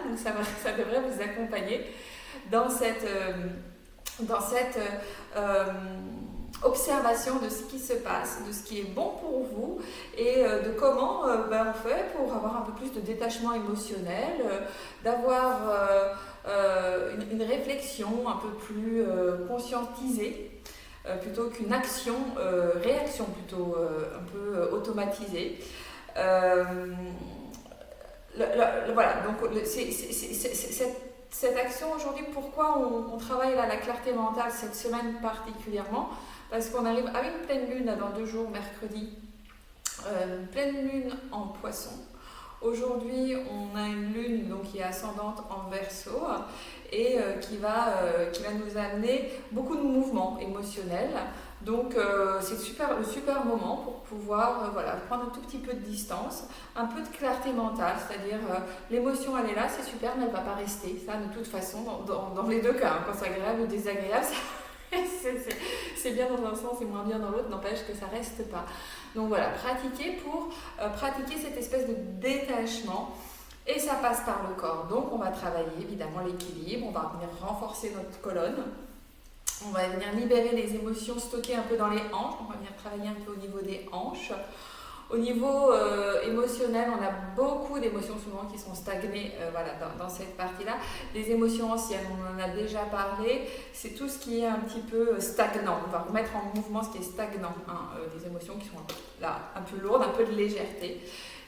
donc ça devrait vous accompagner dans cette observation de ce qui se passe, de ce qui est bon pour vous et de comment on fait pour avoir un peu plus de détachement émotionnel, d'avoir une réflexion un peu plus conscientisée plutôt qu'une réaction plutôt un peu automatisée. Voilà, donc cette action aujourd'hui, pourquoi on travaille là la clarté mentale cette semaine particulièrement? Parce qu'on arrive à une pleine lune dans 2 jours, mercredi, pleine lune en Poisson. Aujourd'hui, on a une lune donc, qui est ascendante en Verseau et qui va nous amener beaucoup de mouvements émotionnels. Donc c'est le super moment pour pouvoir prendre un tout petit peu de distance, un peu de clarté mentale, c'est-à-dire l'émotion elle est là, c'est super, mais elle ne va pas rester. Ça, de toute façon, dans les 2 cas, hein, quand c'est agréable ou désagréable, c'est bien dans un sens et moins bien dans l'autre, n'empêche que ça ne reste pas. Donc voilà, pratiquer pour pratiquer cette espèce de détachement. Et ça passe par le corps. Donc on va travailler évidemment l'équilibre, on va venir renforcer notre colonne. On va venir libérer les émotions stockées un peu dans les hanches. On va venir travailler un peu au niveau des hanches. Au niveau émotionnel, on a beaucoup d'émotions souvent qui sont stagnées dans cette partie-là. Les émotions anciennes, on en a déjà parlé. C'est tout ce qui est un petit peu stagnant. On va remettre en mouvement ce qui est stagnant. Des émotions qui sont là, un peu lourdes, un peu de légèreté.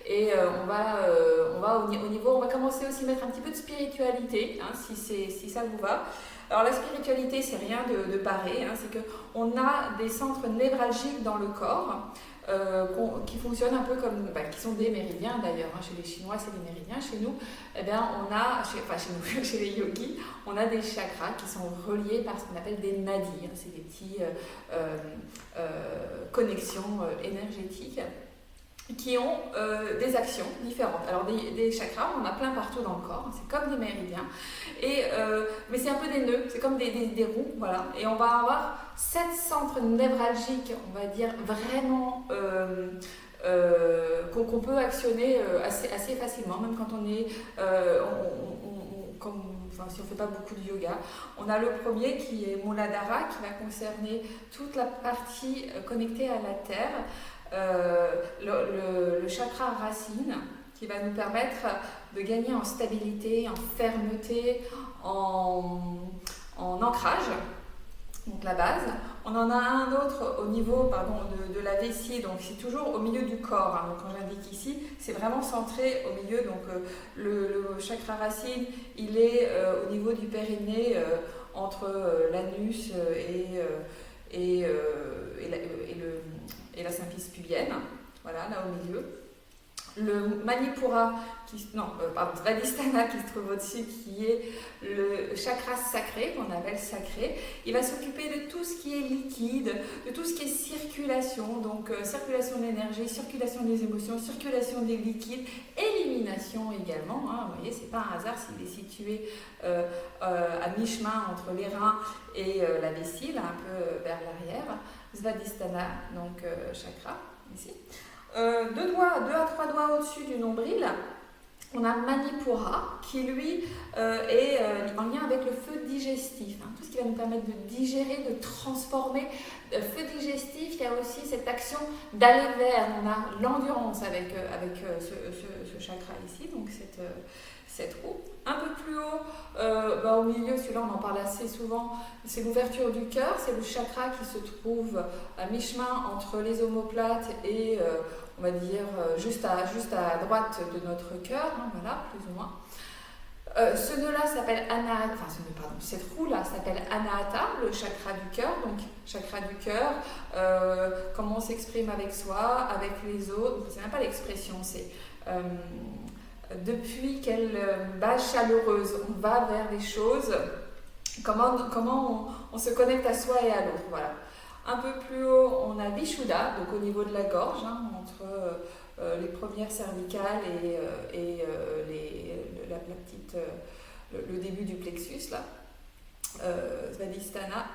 Et on va commencer aussi à mettre un petit peu de spiritualité, si ça vous va. Alors la spiritualité, c'est rien de pareil, c'est qu'on a des centres névralgiques dans le corps qui fonctionnent un peu comme, qui sont des méridiens d'ailleurs, chez les Chinois c'est des méridiens, chez nous, on a, chez les yogis, on a des chakras qui sont reliés par ce qu'on appelle des nadis, c'est des petites connexions énergétiques qui ont des actions différentes. Alors des chakras, on en a plein partout dans le corps, c'est comme des méridiens, mais c'est un peu des nœuds, c'est comme des roues, voilà. Et on va avoir 7 centres névralgiques, on va dire vraiment qu'on peut actionner assez facilement, même quand on est si on ne fait pas beaucoup de yoga. On a le premier qui est Muladhara, qui va concerner toute la partie connectée à la terre. Le chakra racine qui va nous permettre de gagner en stabilité, en fermeté, en ancrage, donc la base. On en a un autre au niveau de la vessie, donc c'est toujours au milieu du corps, donc quand j'indique ici, c'est vraiment centré au milieu, donc le chakra racine, il est au niveau du périnée, entre l'anus et la symphyse pubienne, voilà, là au milieu. Le Manipura, Svadhisthana qui se trouve au-dessus, qui est le chakra sacré, qu'on appelle sacré, il va s'occuper de tout ce qui est liquide, de tout ce qui est circulation, donc circulation de l'énergie, circulation des émotions, circulation des liquides, élimination également, vous voyez, c'est pas un hasard s'il est situé à mi-chemin entre les reins et la vessie, là, un peu vers l'arrière. Svadhisthana, donc chakra, ici. 2 à 3 doigts au-dessus du nombril, on a Manipura qui lui est en lien avec le feu digestif, tout ce qui va nous permettre de digérer, de transformer. Feu digestif, il y a aussi cette action d'aller vers, on a l'endurance avec ce chakra ici, donc cette roue. Un peu plus haut, au milieu, celui-là on en parle assez souvent, c'est l'ouverture du cœur, c'est le chakra qui se trouve à mi-chemin entre les omoplates et on va dire juste à droite de notre cœur, voilà, plus ou moins. Ce nœud-là s'appelle cette roue-là s'appelle Anahata, le chakra du cœur. Donc, chakra du cœur, comment on s'exprime avec soi, avec les autres. C'est même pas l'expression, c'est depuis quelle base chaleureuse on va vers les choses, comment on se connecte à soi et à l'autre. Voilà. Un peu plus haut, on a Vishuddha, donc au niveau de la gorge, entre les premières cervicales et le début du plexus, là. Svadhisthana,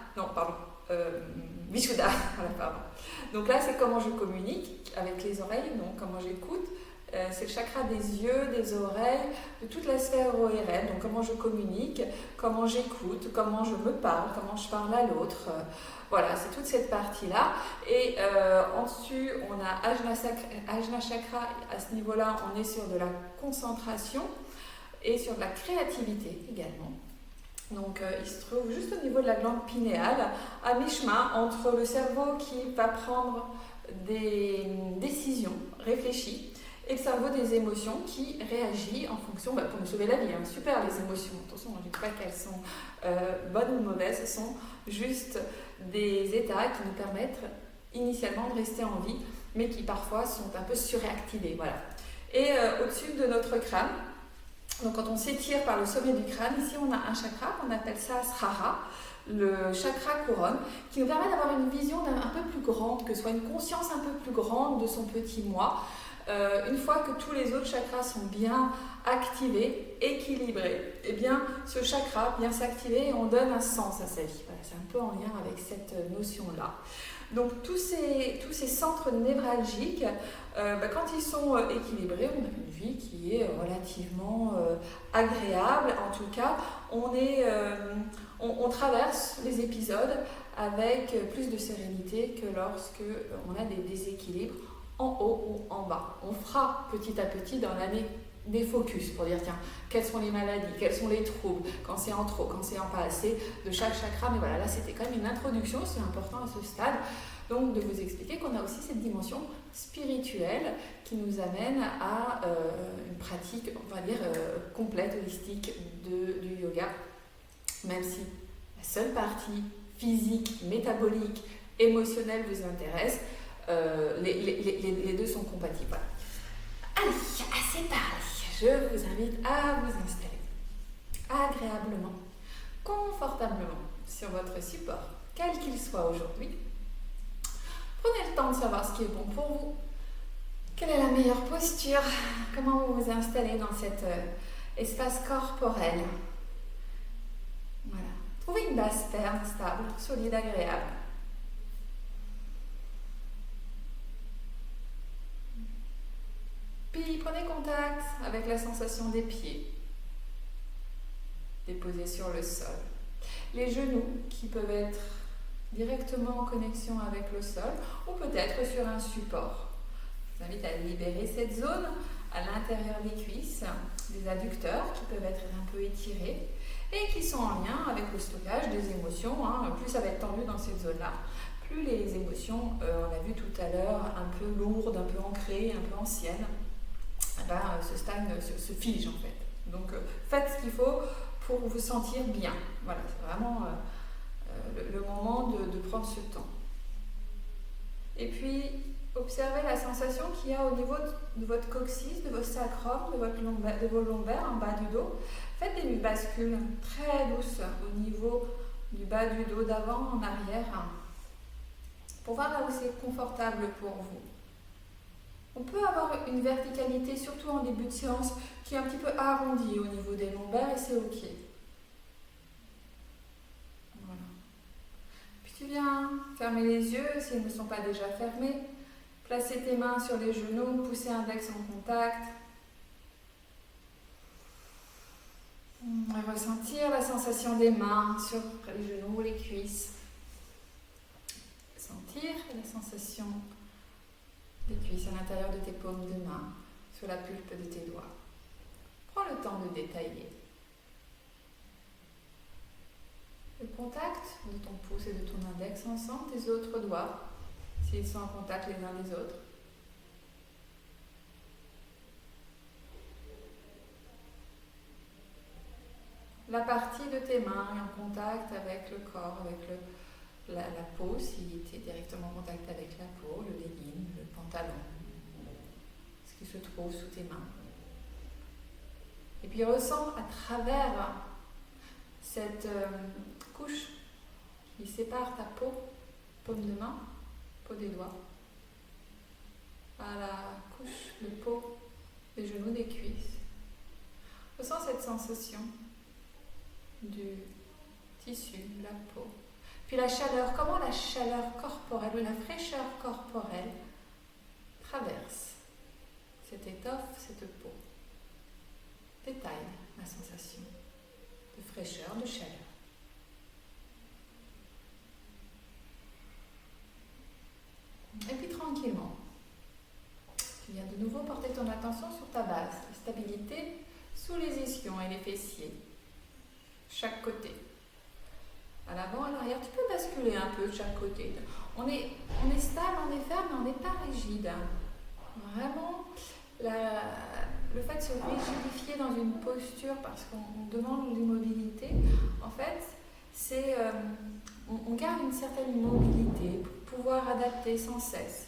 Vishuddha, voilà, pardon. Donc là, c'est comment je communique avec les oreilles, donc comment j'écoute, C'est le chakra des yeux, des oreilles, de toute la sphère ORL. Donc comment je communique, comment j'écoute, comment je me parle, comment je parle à l'autre. Voilà, c'est toute cette partie-là. Et en dessus, on a Ajna Chakra. À ce niveau-là, on est sur de la concentration et sur de la créativité également. Donc il se trouve juste au niveau de la glande pinéale, à mi-chemin entre le cerveau qui va prendre des décisions réfléchies et le cerveau des émotions qui réagit en fonction, pour nous sauver la vie, hein. Super les émotions, attention, je ne dis pas qu'elles sont bonnes ou mauvaises, ce sont juste des états qui nous permettent initialement de rester en vie, mais qui parfois sont un peu surréactivés, voilà. Et au-dessus de notre crâne, donc quand on s'étire par le sommet du crâne, ici on a un chakra, on appelle ça Srara, le chakra couronne, qui nous permet d'avoir une vision un peu plus grande, que ce soit une conscience un peu plus grande de son petit moi. Une fois que tous les autres chakras sont bien activés, équilibrés, eh bien ce chakra vient s'activer et on donne un sens à sa vie. Voilà, c'est un peu en lien avec cette notion-là. Donc tous ces centres névralgiques, quand ils sont équilibrés, on a une vie qui est relativement agréable. En tout cas, on traverse les épisodes avec plus de sérénité que lorsque on a des déséquilibres en haut ou en bas. On fera petit à petit dans l'année des focus pour dire tiens, quelles sont les maladies, quels sont les troubles, quand c'est en trop, quand c'est en pas assez de chaque chakra. Mais voilà, là c'était quand même une introduction, c'est important à ce stade, donc de vous expliquer qu'on a aussi cette dimension spirituelle qui nous amène à une pratique, on va dire, complète, holistique du yoga, même si la seule partie physique, métabolique, émotionnelle vous intéresse, les deux sont compatibles. Voilà. Allez, assez parlé. Je vous invite à vous installer agréablement, confortablement sur votre support, quel qu'il soit aujourd'hui. Prenez le temps de savoir ce qui est bon pour vous. Quelle est la meilleure posture? Comment vous vous installez dans cet espace corporel? Voilà. Trouvez une base ferme, stable, solide, agréable. Puis prenez contact avec la sensation des pieds déposés sur le sol. Les genoux qui peuvent être directement en connexion avec le sol ou peut-être sur un support. Je vous invite à libérer cette zone à l'intérieur des cuisses, des adducteurs qui peuvent être un peu étirés et qui sont en lien avec le stockage des émotions. Plus ça va être tendu dans cette zone-là, plus les émotions, on l'a vu tout à l'heure, un peu lourdes, un peu ancrées, un peu anciennes, se stagnent, se figent en fait. Donc faites ce qu'il faut pour vous sentir bien. Voilà, c'est vraiment le moment de prendre ce temps. Et puis, observez la sensation qu'il y a au niveau de votre coccyx, de votre sacrum, de vos lombaires, en bas du dos. Faites des bascules très douces au niveau du bas du dos, d'avant en arrière, pour voir là où c'est confortable pour vous. On peut avoir une verticalité, surtout en début de séance, qui est un petit peu arrondie au niveau des lombaires et c'est ok. Voilà. Puis tu viens fermer les yeux s'ils ne sont pas déjà fermés. Placez tes mains sur les genoux, poussez index en contact. Ressentir la sensation des mains sur les genoux ou les cuisses. Sentir la sensation des cuisses à l'intérieur de tes paumes de main, sur la pulpe de tes doigts. Prends le temps de détailler. Le contact de ton pouce et de ton index ensemble, tes autres doigts, s'ils sont en contact les uns des autres. La partie de tes mains est en contact avec le corps, avec la peau, s'il était directement en contact avec la peau, le legging, le pantalon, ce qui se trouve sous tes mains. Et puis ressens à travers cette couche qui sépare ta peau, paume de main, peau des doigts, à la couche de peau des genoux, des cuisses. Ressens cette sensation du tissu, de la peau. Puis la chaleur, comment la chaleur corporelle ou la fraîcheur corporelle traverse cette étoffe, cette peau. Détaille la sensation de fraîcheur, de chaleur. Et puis tranquillement, tu viens de nouveau porter ton attention sur ta base, la stabilité sous les ischions et les fessiers, chaque côté. À l'avant, à l'arrière, tu peux basculer un peu de chaque côté. On est stable, on est ferme, mais on n'est pas rigide. Vraiment, le fait de se rigidifier dans une posture parce qu'on demande l'immobilité, en fait, c'est on garde une certaine mobilité pour pouvoir adapter sans cesse.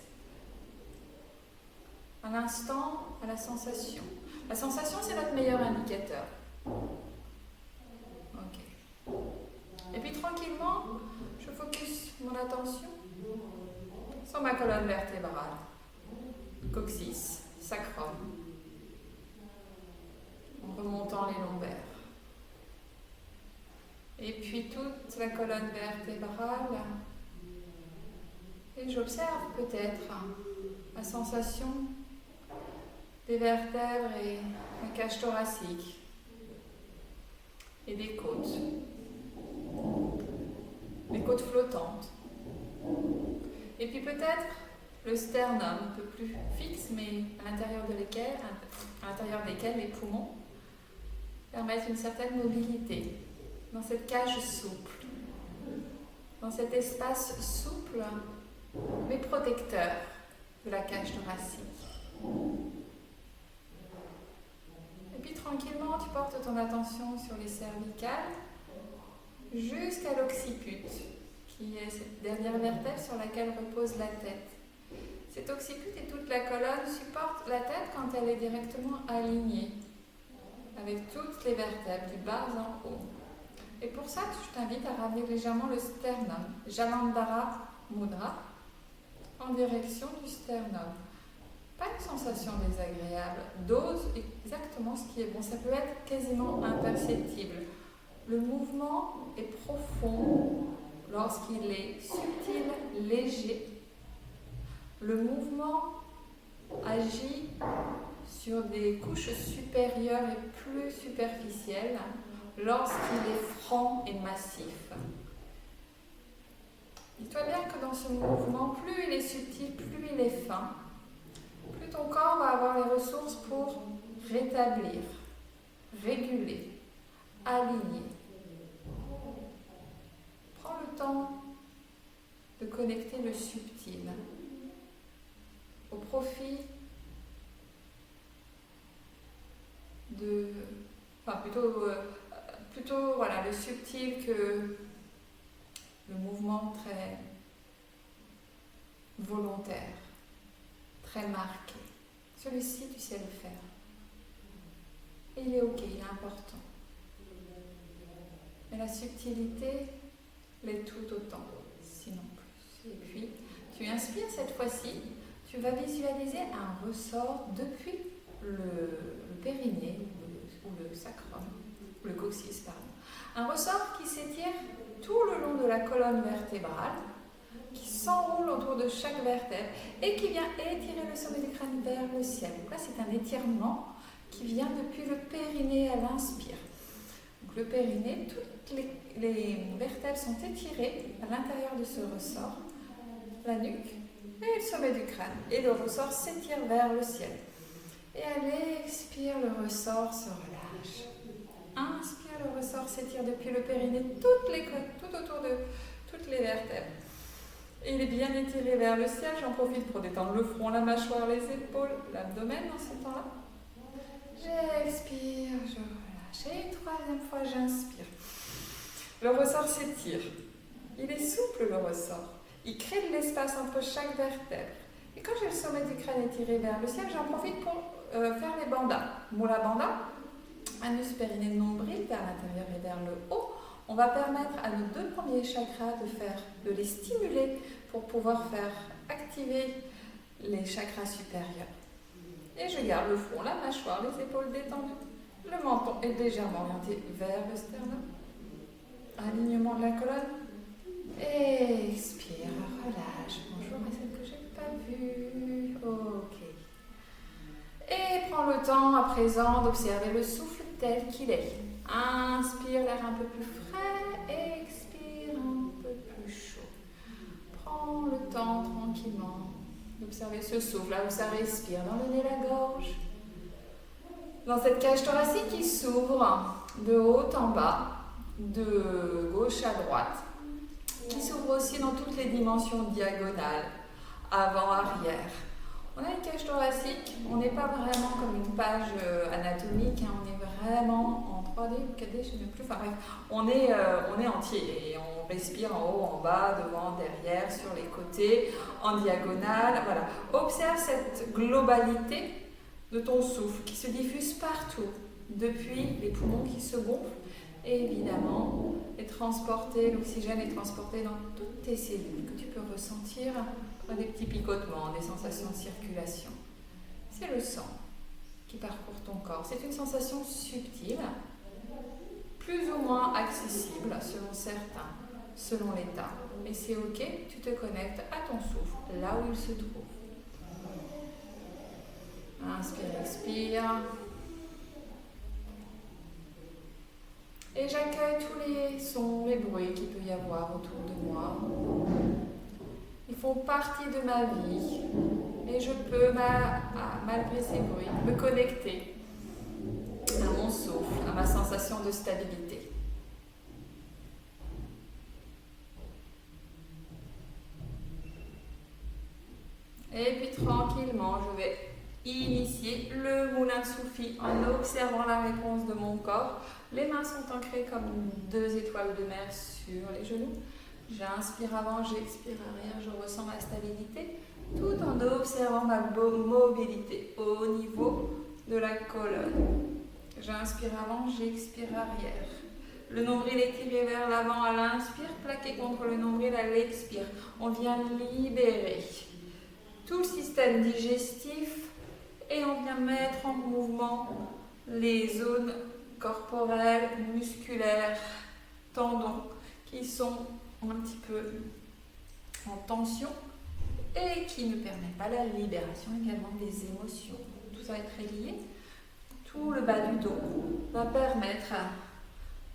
À l'instant, à la sensation. La sensation, c'est notre meilleur indicateur. Ok. Et puis tranquillement, je focus mon attention sur ma colonne vertébrale, coccyx, sacrum, en remontant les lombaires. Et puis toute la colonne vertébrale. Et j'observe peut-être la sensation des vertèbres et la cage thoracique et des côtes flottantes. Et puis peut-être le sternum, un peu plus fixe, mais à l'intérieur desquels les poumons permettent une certaine mobilité dans cette cage souple, dans cet espace souple mais protecteur de la cage thoracique. Et puis tranquillement, tu portes ton attention sur les cervicales jusqu'à l'occiput, qui est cette dernière vertèbre sur laquelle repose la tête. Cet occiput et toute la colonne supportent la tête quand elle est directement alignée, avec toutes les vertèbres du bas en haut. Et pour ça, je t'invite à ramener légèrement le sternum, Jalandhara Mudra, en direction du sternum. Pas une sensation désagréable, dose exactement ce qui est bon. Ça peut être quasiment imperceptible. Le mouvement est profond lorsqu'il est subtil, léger. Le mouvement agit sur des couches supérieures et plus superficielles lorsqu'il est franc et massif. Dis-toi bien que dans ce mouvement, plus il est subtil, plus il est fin, plus ton corps va avoir les ressources pour rétablir, réguler, aligner. Prends le temps de connecter le subtil au profit de... Enfin, plutôt voilà, le subtil que le mouvement très volontaire, très marqué. Celui-ci, tu sais le faire. Et il est ok, il est important. Mais la subtilité l'est tout autant, sinon plus. Et puis, tu inspires cette fois-ci, tu vas visualiser un ressort depuis le périnée ou le sacrum, le coccyx, pardon. Un ressort qui s'étire tout le long de la colonne vertébrale, qui s'enroule autour de chaque vertèbre et qui vient étirer le sommet du crâne vers le ciel. Donc là, c'est un étirement qui vient depuis le périnée à l'inspire. Donc le périnée, toutes les vertèbres sont étirées à l'intérieur de ce ressort, la nuque et le sommet du crâne. Et le ressort s'étire vers le ciel. Et à l'expire, le ressort se relâche. Inspire, le ressort s'étire depuis le périnée, tout autour de toutes les vertèbres. Et il est bien étiré vers le ciel. J'en profite pour détendre le front, la mâchoire, les épaules, l'abdomen dans ce temps-là. J'expire, je relâche. Et troisième fois, j'inspire. Le ressort s'étire. Il est souple, le ressort. Il crée de l'espace entre chaque vertèbre. Et quand j'ai le sommet du crâne étiré vers le ciel, j'en profite pour faire les bandhas. Mula Bandha, anus périnée nombril vers l'intérieur et vers le haut. On va permettre à nos deux premiers chakras de les stimuler pour pouvoir faire activer les chakras supérieurs. Et je garde le front, la mâchoire, les épaules détendues. Le menton est légèrement orienté vers le sternum. Alignement de la colonne. Expire, relâche. Bonjour à celle que je n'ai pas vue. Ok. prends le temps à présent d'observer le souffle tel qu'il est. Inspire l'air un peu plus frais, expire un peu plus chaud. Prends le temps tranquillement d'observer ce souffle, là où ça respire dans le nez, la gorge. Dans cette cage thoracique qui s'ouvre de haut en bas, de gauche à droite, qui s'ouvre aussi dans toutes les dimensions diagonales, avant, arrière. On a une cage thoracique, on n'est pas vraiment comme une page anatomique, hein, on est vraiment en 3D ou 4D, je ne sais même plus, enfin bref, on est entier et on respire en haut, en bas, devant, derrière, sur les côtés, en diagonale, voilà. Observe cette globalité de ton souffle qui se diffuse partout, depuis les poumons qui se gonflent et évidemment l'oxygène est transporté dans toutes tes cellules que tu peux ressentir. Des petits picotements, des sensations de circulation. C'est le sang qui parcourt ton corps. C'est une sensation subtile, plus ou moins accessible selon certains, selon l'état. Mais c'est ok, tu te connectes à ton souffle, là où il se trouve. Inspire, expire. Et j'accueille tous les sons, les bruits qu'il peut y avoir autour de moi. Ils font partie de ma vie et je peux, malgré ces bruits, me connecter à mon souffle, à ma sensation de stabilité. Et puis tranquillement, je vais initier le Moulin Soufi en observant la réponse de mon corps. Les mains sont ancrées comme 2 étoiles de mer sur les genoux. J'inspire avant, j'expire arrière, je ressens ma stabilité, tout en observant ma mobilité au niveau de la colonne. J'inspire avant, j'expire arrière. Le nombril est tiré vers l'avant à l'inspire, plaqué contre le nombril à l'expire. On vient libérer tout le système digestif et on vient mettre en mouvement les zones corporelles, musculaires, tendons qui sont un petit peu en tension et qui ne permettent pas la libération également des émotions. Tout ça est très lié. Tout le bas du dos va permettre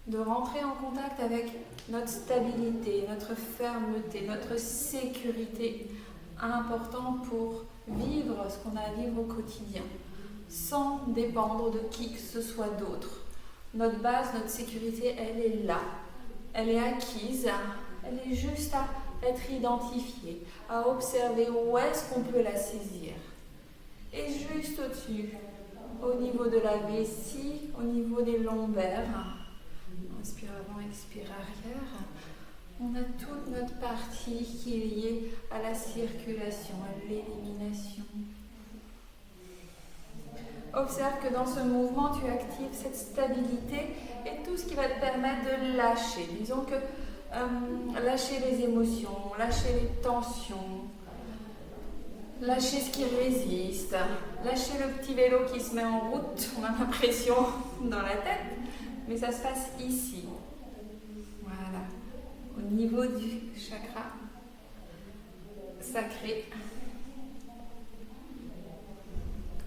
de rentrer en contact avec notre stabilité, notre fermeté, notre sécurité, important pour vivre ce qu'on a à vivre au quotidien, sans dépendre de qui que ce soit d'autre. Notre base, notre sécurité, elle est là, elle est acquise. Elle est juste à être identifiée, à observer où est-ce qu'on peut la saisir. Et juste au-dessus, au niveau de la vessie, au niveau des lombaires, inspire avant, expire arrière, on a toute notre partie qui est liée à la circulation, à l'élimination. Observe que dans ce mouvement, tu actives cette stabilité et tout ce qui va te permettre de lâcher. Disons que lâcher les émotions, lâcher les tensions, lâcher ce qui résiste, lâcher le petit vélo qui se met en route, on a l'impression dans la tête, mais ça se passe ici. Voilà, au niveau du chakra sacré.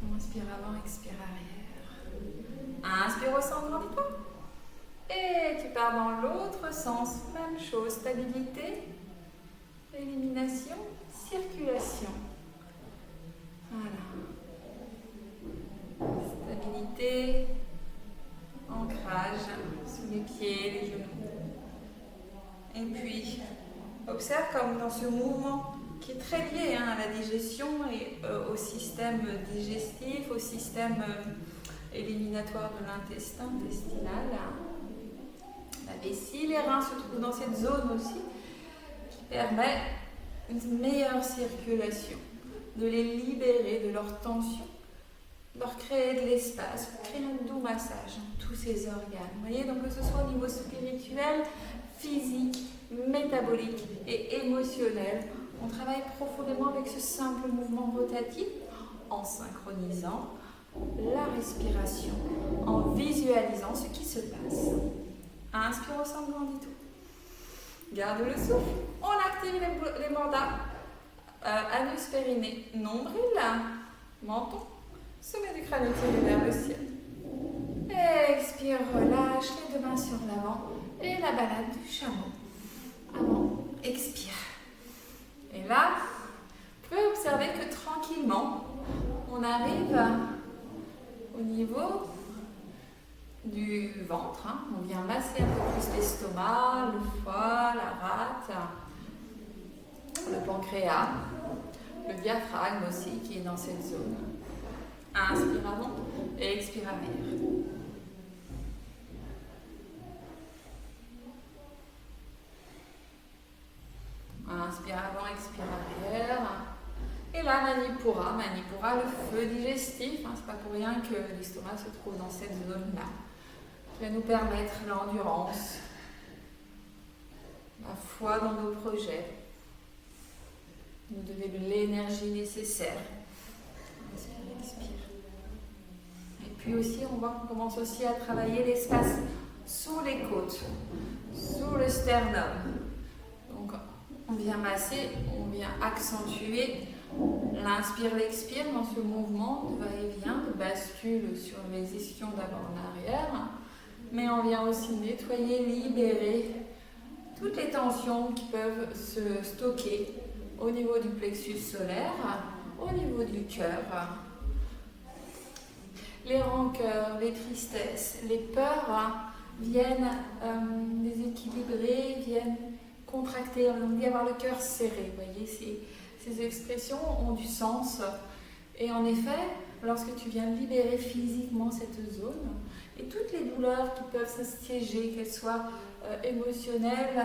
On inspire avant, expire arrière. Inspire au centre, grandis-toi. Et tu pars dans l'autre sens, même chose, stabilité, élimination, circulation. Voilà. Stabilité, ancrage sous les pieds, les genoux. Et puis, observe comme dans ce mouvement qui est très lié à la digestion et au système digestif, au système éliminatoire de l'intestin intestinal. La vessie, les reins se trouvent dans cette zone aussi qui permet une meilleure circulation, de les libérer de leur tension, de leur créer de l'espace, créer un doux massage dans tous ces organes. Vous voyez, donc que ce soit au niveau spirituel, physique, métabolique et émotionnel, on travaille profondément avec ce simple mouvement rotatif en synchronisant la respiration, en visualisant ce qui se passe. Inspire au centre, grandis tout. Garde le souffle. On active les mandats. Anus, périnée, nombril, menton, Sommet du crâne étiré vers le ciel. Expire, relâche les deux mains sur l'avant et la balade du chameau. Avant, expire. Et là, vous pouvez observer que tranquillement, on arrive au niveau du ventre. On vient masser un peu plus l'estomac, le foie, la rate, le pancréas, le diaphragme aussi qui est dans cette zone. Inspire avant et expire arrière. Inspire avant, expire arrière. Et là, Manipura. Manipura, le feu digestif. C'est pas pour rien que l'estomac se trouve dans cette zone-là. Qui va nous permettre l'endurance, la foi dans nos projets. Nous donner de l'énergie nécessaire. Inspire, expire. Et puis aussi, on voit qu'on commence aussi à travailler l'espace sous les côtes, sous le sternum. Donc, on vient masser, on vient accentuer l'inspire, l'expire dans ce mouvement de va-et-vient, de bascule sur les ischions d'avant en arrière. Mais on vient aussi nettoyer, libérer toutes les tensions qui peuvent se stocker au niveau du plexus solaire, au niveau du cœur. Les rancœurs, les tristesses, les peurs viennent déséquilibrer, viennent contracter, on dit avoir le cœur serré. Vous voyez, ces expressions ont du sens. Et en effet, lorsque tu viens libérer physiquement cette zone, et toutes les douleurs qui peuvent s'assiéger, qu'elles soient émotionnelles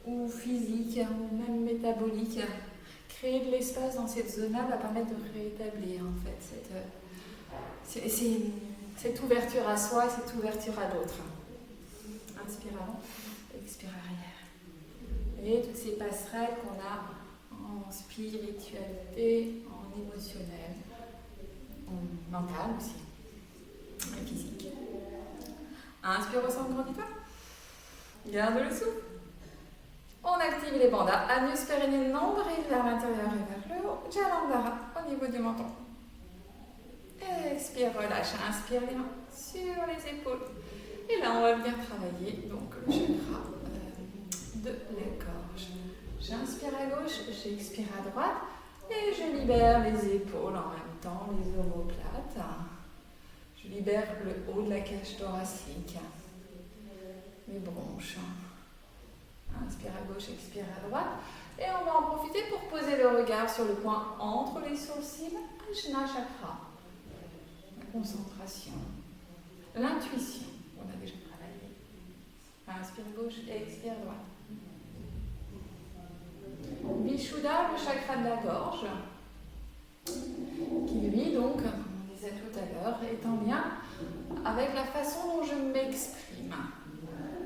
ou physiques, ou même métaboliques, créer de l'espace dans cette zone-là va permettre de rétablir en fait cette ouverture à soi, cette ouverture à l'autre. Inspire avant, expire arrière. Et toutes ces passerelles qu'on a en spiritualité, en émotionnel, en mental aussi, et physique. Inspire au centre, grandis-toi. Garde le souffle. On active les bandhas. Anus périnée, nombril vers l'intérieur et vers le haut. Jalandhara au niveau du menton. Expire, relâche. Inspire les mains sur les épaules. Et là, on va venir travailler donc le chakra de la gorge. J'inspire à gauche, j'expire à droite et je libère les épaules en même temps, les omoplates. Je libère le haut de la cage thoracique, les bronches. Inspire à gauche, expire à droite. Et on va en profiter pour poser le regard sur le point entre les sourcils, Ajna Chakra. La concentration, l'intuition, on a déjà travaillé. Inspire gauche et expire droite. Vishuddha, le chakra de la gorge, qui lui donc, comme on disait tout à l'heure, est en lien avec la façon dont je m'exprime,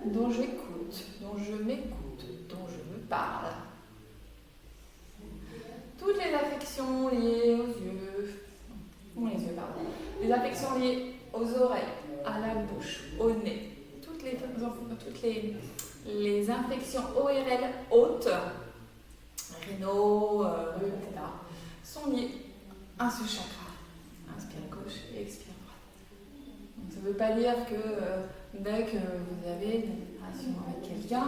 dont j'écoute, dont je m'écoute, dont je me parle. Toutes les affections liées les affections liées aux oreilles, à la bouche, au nez, toutes les infections ORL hautes, rénaux, etc., sont liées à ce chakra. Inspire gauche et expire droite. Donc, ça ne veut pas dire que dès que vous avez une relation avec quelqu'un,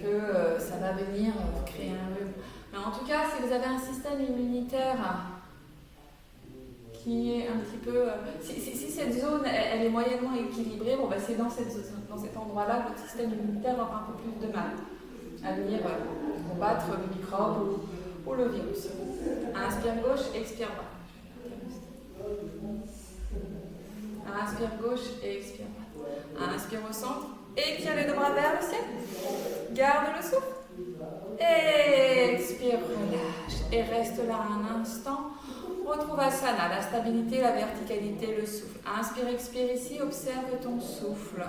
que ça va venir créer un rhume. Mais en tout cas, si vous avez un système immunitaire qui est un petit peu... si cette zone elle est moyennement équilibrée, bon, c'est dans cet endroit-là que votre système immunitaire va avoir un peu plus de mal à venir combattre le microbe ou le virus. Inspire gauche, expire droite. Inspire gauche et expire droite. Inspire au centre, étire les deux bras vers le ciel. Garde le souffle. Expire, relâche et reste là un instant. Retrouve Asana, la stabilité, la verticalité, le souffle. Inspire, expire ici, observe ton souffle.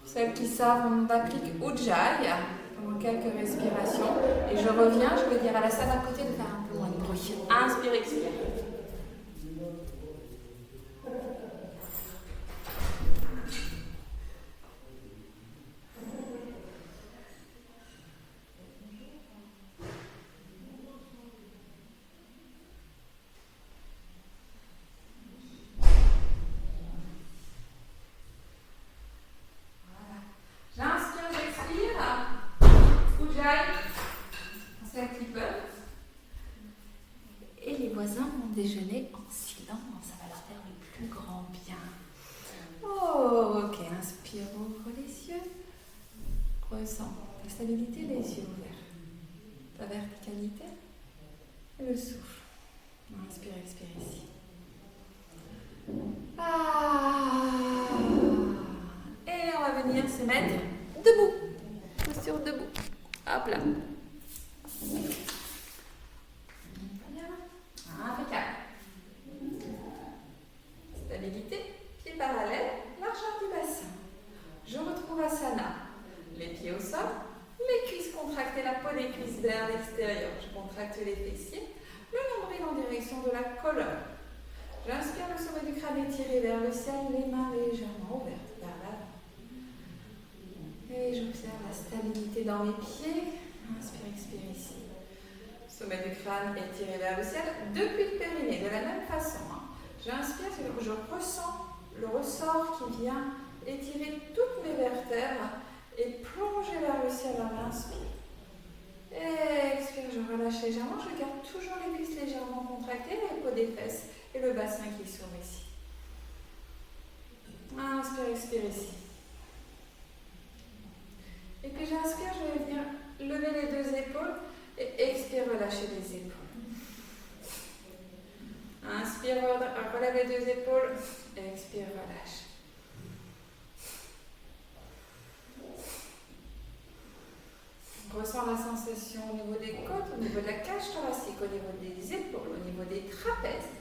Pour celles qui savent, on applique Ujjayi pendant quelques respirations. Et je reviens, je vais dire à la salle à côté de faire un peu moins de bruit. Inspire, expire. Inspire, ouvre les yeux. Ressens ta stabilité, les yeux ouverts. Ta verticalité et le souffle. Inspire, expire ici. Et on va venir se mettre debout. Posture debout. Hop là. Impeccable. Stabilité, pieds parallèles, largeur du bassin. Je retrouve Asana. Les pieds au sol, les cuisses contractées, la peau des cuisses vers l'extérieur. Je contracte les fessiers, le nombril en direction de la colonne. J'inspire, le sommet du crâne étiré vers le ciel, les mains légèrement ouvertes vers l'avant. Et j'observe la stabilité dans mes pieds. Inspire, expire ici. Sommet du crâne étiré vers le ciel, depuis le périnée, de la même façon. J'inspire, je ressens le ressort qui vient étirer toutes mes vertèbres et plonger vers le ciel à l'inspire. Et expire, je relâche légèrement, je garde toujours les cuisses légèrement contractées, les peaux des fesses et le bassin qui s'ouvre ici. Inspire, expire ici. Et puis j'inspire, je vais venir lever les deux épaules et expire, relâcher les épaules. Inspire, relève les deux épaules, expire, relâche. Ressens la sensation au niveau des côtes, au niveau de la cage thoracique, au niveau des épaules, au niveau des trapèzes.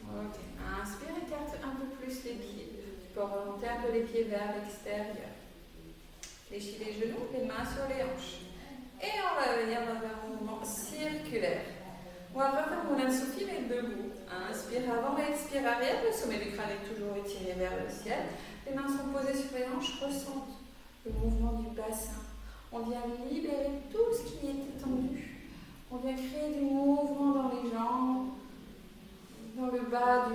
Ok, inspire, écarte un peu plus les pieds. Tu peux remonter un peu les pieds vers l'extérieur. Fléchis les genoux, les mains sur les hanches. Et on va venir dans un mouvement circulaire. On va refaire mon insouffle, mais debout. Inspire avant, expire arrière. Le sommet du crâne est toujours étiré vers le ciel. Les mains sont posées sur les hanches. Ressente le mouvement du bassin. On vient libérer tout ce qui est tendu. On vient créer du mouvement dans les jambes, dans le bas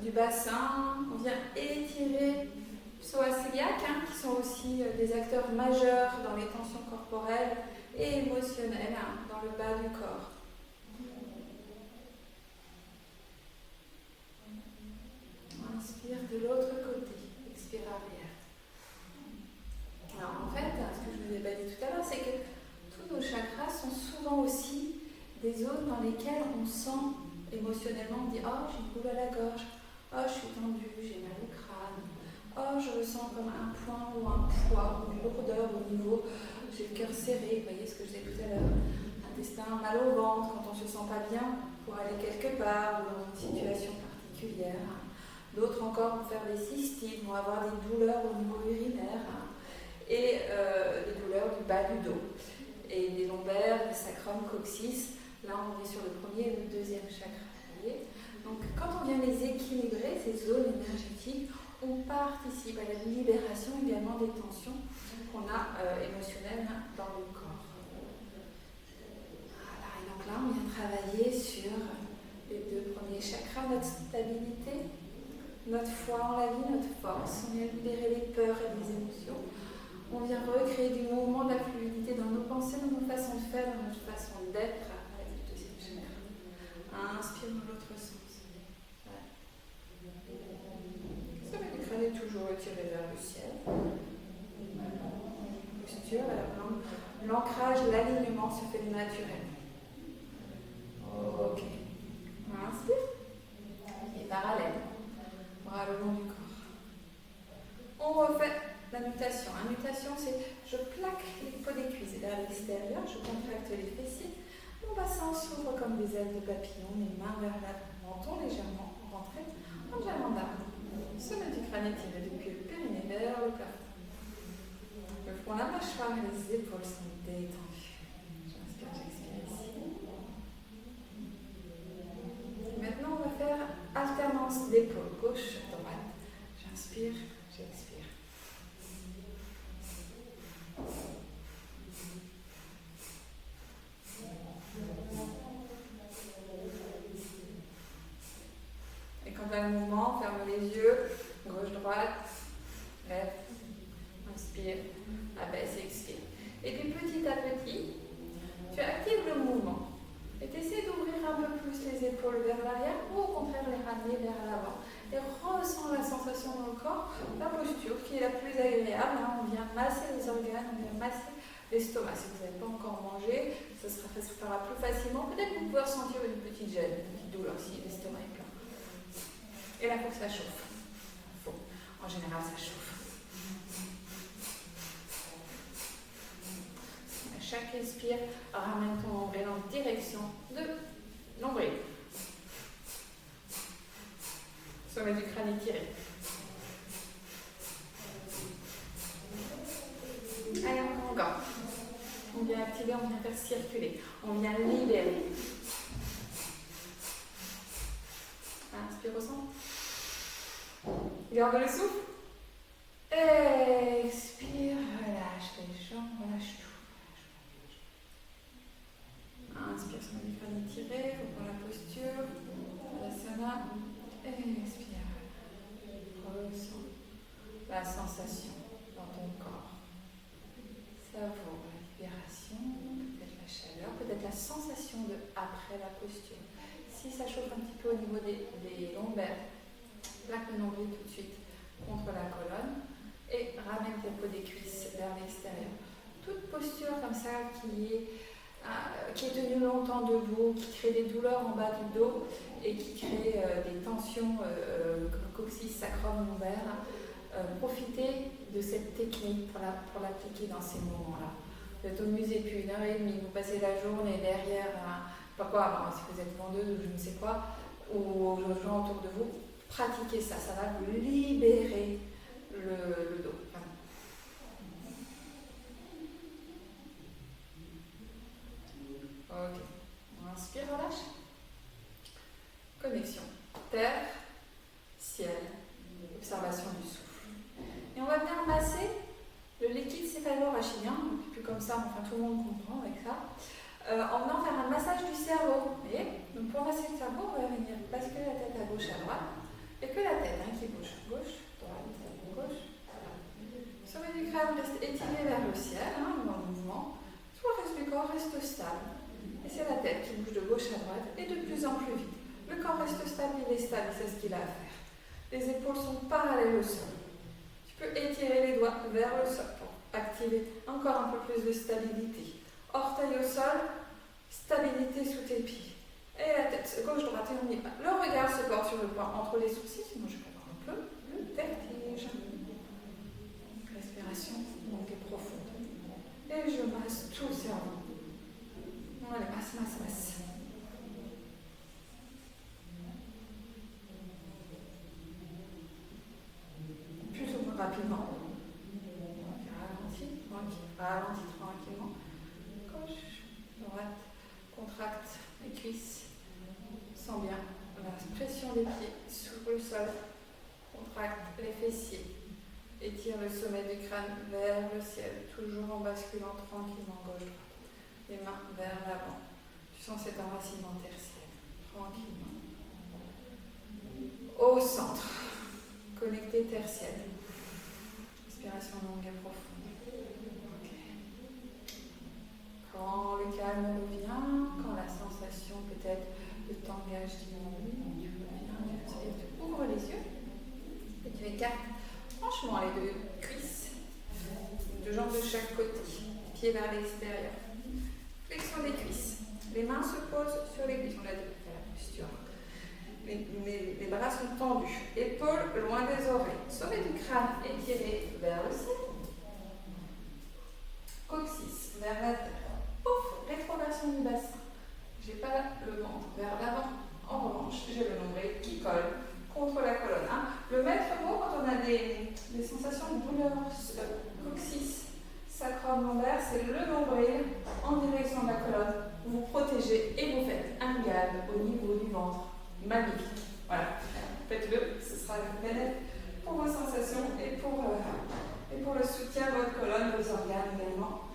du bassin. On vient étirer les psoas iliaques, qui sont aussi des acteurs majeurs dans les tensions corporelles et émotionnelles dans le bas du corps. Inspire de l'autre côté, expire arrière. Alors en fait, ce que je vous ai pas dit tout à l'heure, c'est que tous nos chakras sont souvent aussi des zones dans lesquelles on sent émotionnellement, on dit « Oh, j'ai une boule à la gorge, oh, je suis tendue, j'ai mal au crâne, oh, je ressens comme un point ou un poids ou une lourdeur au niveau, j'ai le cœur serré, vous voyez ce que je disais tout à l'heure, intestin mal au ventre, quand on ne se sent pas bien pour aller quelque part ou dans une situation particulière. » D'autres encore vont faire des cystites, vont avoir des douleurs au niveau urinaire et des douleurs du bas du dos. Et des lombaires, le sacrum, coccyx. Là, on est sur le premier et le deuxième chakra. Donc, quand on vient les équilibrer, ces zones énergétiques, on participe à la libération également des tensions qu'on a émotionnelles dans le corps. Voilà, et donc là, on vient travailler sur les deux premiers chakras, notre stabilité, notre foi en la vie, notre force. On vient libérer les peurs et les émotions. On vient recréer du mouvement, de la fluidité dans nos pensées, dans nos façons de faire, dans notre façon d'être avec le deuxième chakra. Inspire dans l'autre sens. Ouais. Ça va du crâne est toujours retiré vers le ciel. Posture, l'ancrage, l'alignement se fait naturel. Ok. Inspire. Et parallèle. Bras le long du corps. On refait la nutation. La nutation, c'est je plaque les peaux des cuisses vers l'extérieur, je contracte les fessiers, mon bassin s'ouvre comme des ailes de papillon, mes mains vers l'avant, menton légèrement rentré en diamant d'arbre. Sommet du crâne étiré depuis le périnée vers le plafond. Le front, la mâchoire et les épaules sont détendues. J'inspire, j'expire ici. Maintenant, on va faire alternance d'épaules, gauche, droite. J'inspire, j'expire. Et quand on a le mouvement, ferme les yeux, gauche-droite, lève, inspire, abaisse, expire. Et puis petit à petit, épaules vers l'arrière ou au contraire les ramener vers l'avant. Et ressens la sensation dans le corps, la posture qui est la plus agréable. Hein. On vient masser les organes, on vient masser l'estomac. Si vous n'avez pas encore mangé, ça se fera plus facilement. Peut-être que vous pouvez ressentir une petite gêne, une petite douleur si l'estomac est plein. Et là, pour que ça chauffe. Bon, en général, ça chauffe. À chaque expire, ramène ton nombril en direction de nombril. Sommet du crâne étiré. Allez, encore. On vient activer, on vient faire circuler. On vient libérer. Inspire au centre. Garde le souffle. Expire, relâche les jambes, relâche tout. Inspire, sommet du crâne étiré, reprends la posture. Asana. Expire. Ressens la sensation dans ton corps. Savoure la libération, peut-être la chaleur, peut-être la sensation de après la posture. Si ça chauffe un petit peu au niveau des lombaires, plaque le nombril tout de suite contre la colonne et ramène tes peaux des cuisses vers l'extérieur. Toute posture comme ça qui est tenue longtemps debout, qui crée des douleurs en bas du dos et qui crée des tensions coccyx, sacrum, lombaire. Profitez de cette technique pour l'appliquer dans ces moments-là. Vous êtes au musée depuis 1h30, vous passez la journée derrière, si vous êtes vendeuse ou je ne sais quoi, ou aux gens autour de vous, pratiquez ça, ça va vous libérer le dos. Ok, on inspire, relâche. Connexion. Terre, ciel, observation du souffle. Et on va venir masser le liquide céphalo-rachidien, puis comme ça, enfin tout le monde comprend avec ça, en venant faire un massage du cerveau. Vous voyez? Donc pour masser le cerveau, on va venir basculer la tête à gauche, à droite, et que la tête qui bouge. Gauche, droite, gauche, droite. Le sommet du crâne reste étiré vers le ciel, dans le mouvement. Tout le reste du corps reste stable. Et c'est la tête qui bouge de gauche à droite et de plus en plus vite. Le corps reste stable, il est stable, c'est ce qu'il a à faire. Les épaules sont parallèles au sol. Tu peux étirer les doigts vers le sol pour activer encore un peu plus de stabilité. Orteil au sol, stabilité sous tes pieds. Et la tête gauche-droite et on y va. Le regard se porte sur le point entre les sourcils, sinon je vais avoir un peu le vertige. Respiration longue et profonde. Et je masse tout le cerveau. Allez, masse, masse, masse. Plus ou moins rapidement. Ralentis tranquillement. Gauche, droite, contracte les cuisses. Sens bien la pression des pieds sur le sol. Contracte les fessiers. Étire le sommet du crâne vers le ciel, toujours en basculant tranquillement gauche-droite. Les mains vers l'avant. Tu sens cet enracinement tertiaire. Tranquillement. Au centre. Connecté tertiaire. Respiration longue et profonde. Okay. Quand le calme revient, quand la sensation peut-être de t'engage diminue, tu reviens, tu ouvres les yeux et tu écartes franchement les deux cuisses, deux jambes de chaque côté, pieds vers l'extérieur. Flexion des cuisses. Les mains se posent sur les cuisses. On a fait la posture. Les bras sont tendus. Épaules loin des oreilles. Sommet du crâne étiré vers le ciel. Coccyx vers la terre. Pouf, rétroversion du bassin. J'ai pas le ventre vers l'avant. En revanche, j'ai le nombril qui colle contre la colonne. Le maître mot quand on a des sensations de douleur coccyx, sacrum, lombaire, c'est le nombril en direction de la colonne. Vous protégez et vous faites un galbe au niveau du ventre. Magnifique. Voilà. Faites-le, ce sera bénéfique pour vos sensations et pour le soutien de votre colonne, vos organes également.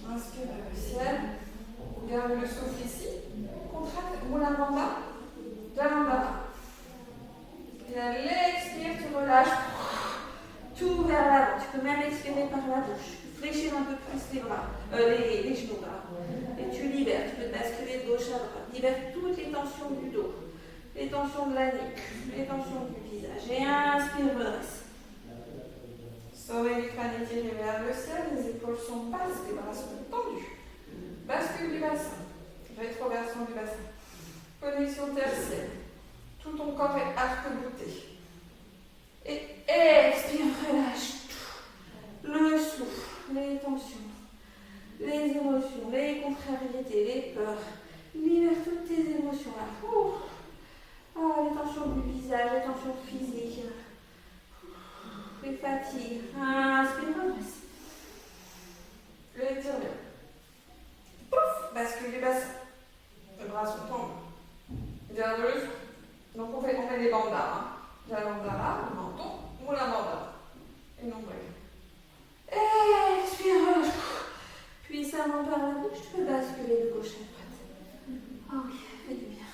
Inspire vers le ciel. Garde le souffle ici. Contracte moulin lambda. La lambda. Et à l'expire, tu relâches tout vers l'avant. Tu peux même expirer par la bouche. fléchir un peu plus les bras, les genoux, pardon. Et tu libères, tu peux te basculer de gauche à droite. Libère toutes les tensions du dos, les tensions de la nuque, les tensions du visage. Et inspire, redresse. Sommet du crâne étiré vers le ciel, les épaules sont basses, les bras sont tendus. Bascule du bassin, rétroversion du bassin. Connexion tertiaire. Tout ton corps est arc-bouté. Et expire, relâche tout. Le souffle, les tensions, les émotions, les contrariétés, les peurs. Libère toutes tes émotions là. Ah, les tensions du visage, les tensions physiques. Les fatigues. Inspire, redresse. L'étire bien. Pouf, bascule du bassin. Les bras sont tendus. Bien le souffle. Donc on met des bandas. La bandana, le menton ou la bandana. Et nombril. Expire. Puissamment par la bouche, tu peux basculer de gauche à droite. Ah oui, fais du bien.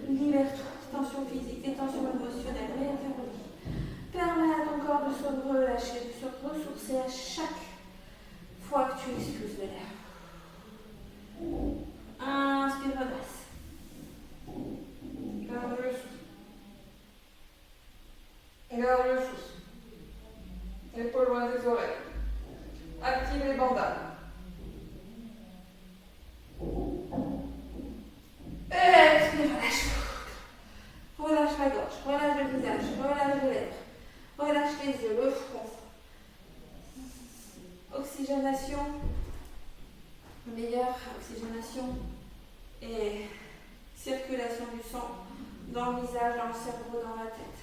Libère-toi. Tension physique, des tensions émotionnelles, réinterroger. Permets à ton corps de se relâcher, de se ressourcer à chaque fois que tu excuses de l'air. Inspire, redresse. Garde le souffle. Garde le souffle. Épaules loin des oreilles. Active les bandanes. Expire, relâche. Relâche la gorge, relâche le visage, relâche les lèvres, relâche les yeux, le front. Oxygénation, meilleure oxygénation et circulation du sang dans le visage, dans le cerveau, dans la tête.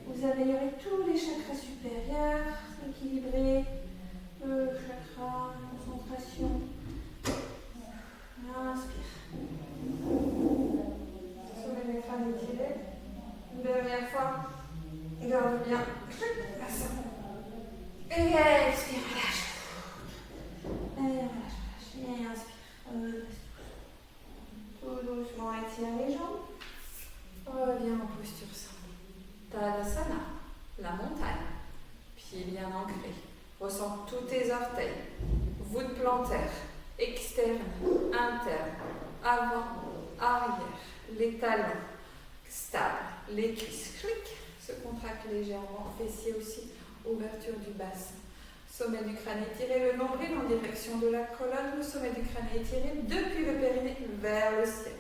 Vous améliorez tous les chakras supérieurs, équilibrez le chakra, concentration. Inspire. Sommet du crâne étiré. Une dernière fois. Garde bien. Bassin. Et expire, relâche. Et relâche. Et inspire. Tout doucement, étire les jambes. Reviens en posture simple. Tadasana, la montagne. Pieds bien ancrés. Ressens tous tes orteils. Voûte plantaire. Externe, interne, avant, arrière, les talons stables, les cuisses clic, se contractent légèrement, fessiers aussi, ouverture du bassin. Sommet du crâne étiré, le nombril en direction de la colonne, le sommet du crâne étiré depuis le périnée vers le ciel.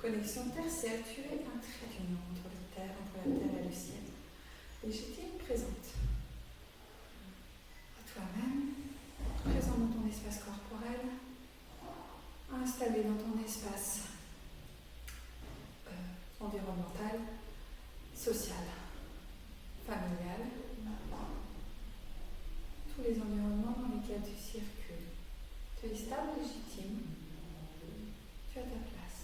Connexion tertiaire, tu es un trait d'union entre la terre et le ciel. Légitime, présente. À toi-même, présent dans ton espace corporel. Installé dans ton espace environnemental, social, familial, tous les environnements dans lesquels tu circules. Tu es stable, légitime, tu as ta place.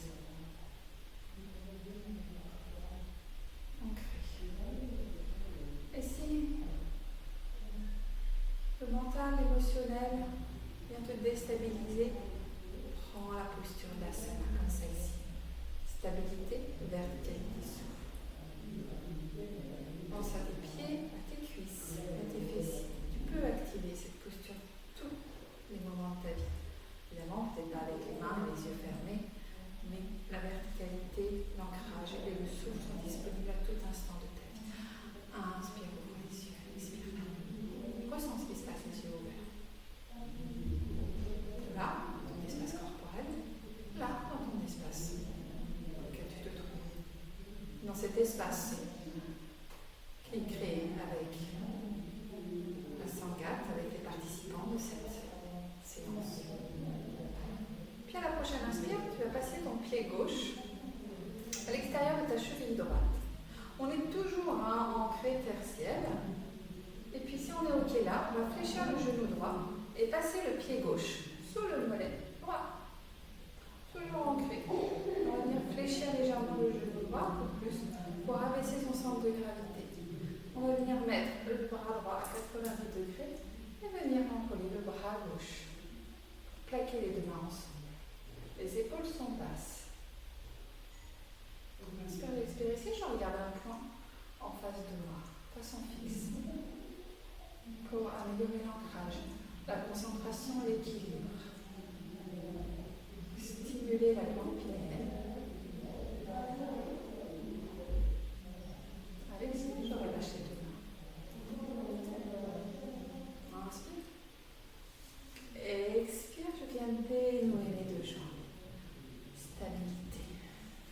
Ancré. Et si le mental, l'émotionnel vient te déstabiliser, prends la posture d'asana comme celle-ci. Stabilité, verticalité, souffle. Pense à tes pieds, à tes cuisses, à tes fessiers. Tu peux activer cette posture tous les moments de ta vie. Évidemment, peut-être pas avec les mains et les yeux fermés, mais la verticalité, l'ancrage et le souffle sont disponibles à tout instant de ta vie. Inspire, ouvre les yeux, expire. Ressens ce qui se passe, les yeux ouverts. Là, ton espace corporel, là, dans ton espace auquel tu te trouves. Dans cet espace qui est créé avec la Sangat, avec les participants de cette séance. Puis à la prochaine inspire, tu vas passer ton pied gauche à l'extérieur de ta cheville droite. On est toujours ancré tertiaire. Et puis si on est OK là, on va fléchir le genou droit et passer le pied gauche sous le mollet droit. Toujours ancré. On va venir fléchir légèrement le genou droit un peu plus pour abaisser son centre de gravité. On va venir mettre le bras droit à 90 degrés et venir enrouler le bras gauche. Plaquer les deux mains ensemble. Les épaules sont basses. Inspire, expire ici, je regarde un point en face de moi, façon fixe. Pour améliorer l'ancrage, la concentration et l'équilibre. Stimuler la glande pinéale. Allez-y, je relâche les deux mains. Inspire. Expire, je viens dénouer les deux jambes. Stabilité,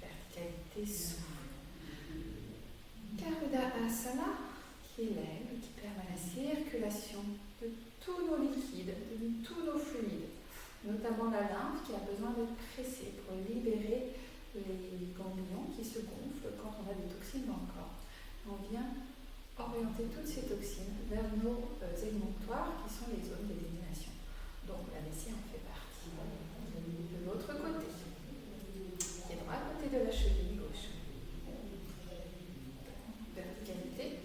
verticalité, souffle. Garuda Asana, qui est l'aigle, qui permet la circulation de tous nos liquides, de tous nos fluides, notamment la lymphe qui a besoin d'être pressée pour libérer les ganglions qui se gonflent quand on a des toxines dans le corps. On vient orienter toutes ces toxines vers nos émonctoires qui sont les zones d'élimination. Donc la vessie en fait partie. De l'autre côté, qui est droit à côté de la cheville gauche. Verticalité.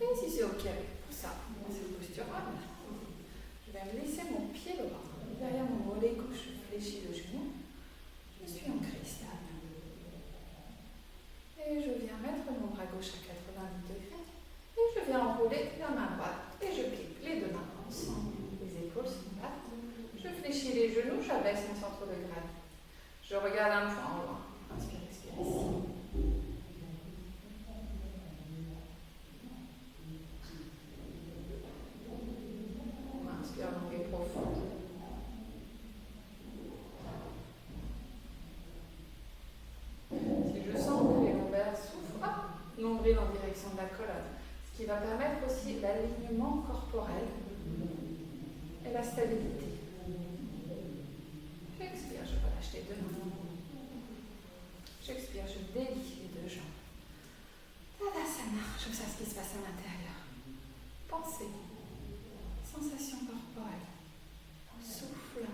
Et si c'est ok pour ça, dans cette posture-là, je vais me laisser mon pied droit derrière mon mollet gauche, je fléchis le genou. Je suis ancrée stable. Et je viens mettre mon bras gauche à 90 degrés. Et je viens enrouler la main droite. Et je plie les deux mains ensemble. Les épaules sont plates. Je fléchis les genoux, j'abaisse mon centre de gravité. Je regarde un point en loin. Inspire, expire ici. Inspire longue et profonde. Si je sens que les lombaires souffrent, nombril en direction de la colonne. Ce qui va permettre aussi l'alignement corporel et la stabilité. J'expire, je relâche les deux mains. J'expire, je délie les deux jambes. Tadasana, j'observe ce qui se passe à l'intérieur. Pensée, sensation corporelle, souffle.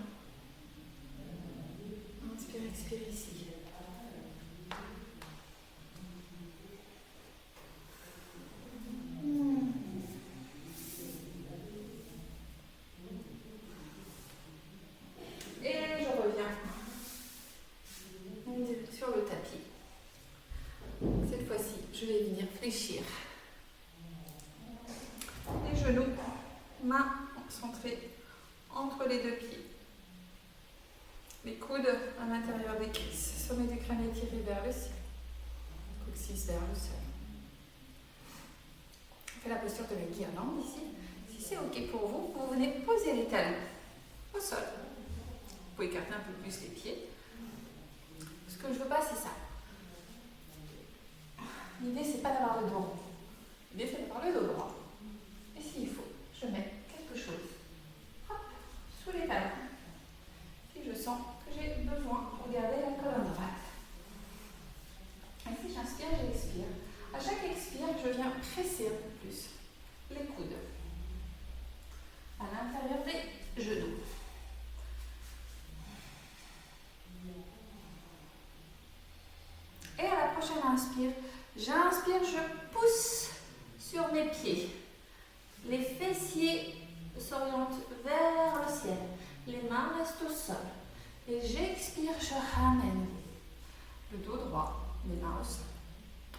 Inspire, expire ici. Sur le tapis. Cette fois-ci, je vais venir fléchir les genoux, mains centrées entre les deux pieds. Les coudes à l'intérieur des cuisses, sommet du crâne étiré vers le ciel, coccyx vers le sol. On fait la posture de la guirlande ici. Si c'est ok pour vous, vous venez poser les talons au sol. Vous pouvez écarter un peu plus les pieds. Ce que je veux pas, c'est ça. L'idée, c'est pas d'avoir le dos rond. L'idée, c'est d'avoir le dos droit. Et s'il faut, je mets quelque chose hop, sous les talons. Si je sens que j'ai besoin pour garder la colonne droite. Et si j'inspire, j'expire. À chaque expire, je viens presser un peu plus les coudes à l'intérieur des genoux. Et à la prochaine inspire, j'inspire, je pousse sur mes pieds. Les fessiers s'orientent vers le ciel. Les mains restent au sol. Et j'expire, je ramène le dos droit, les mains au sol.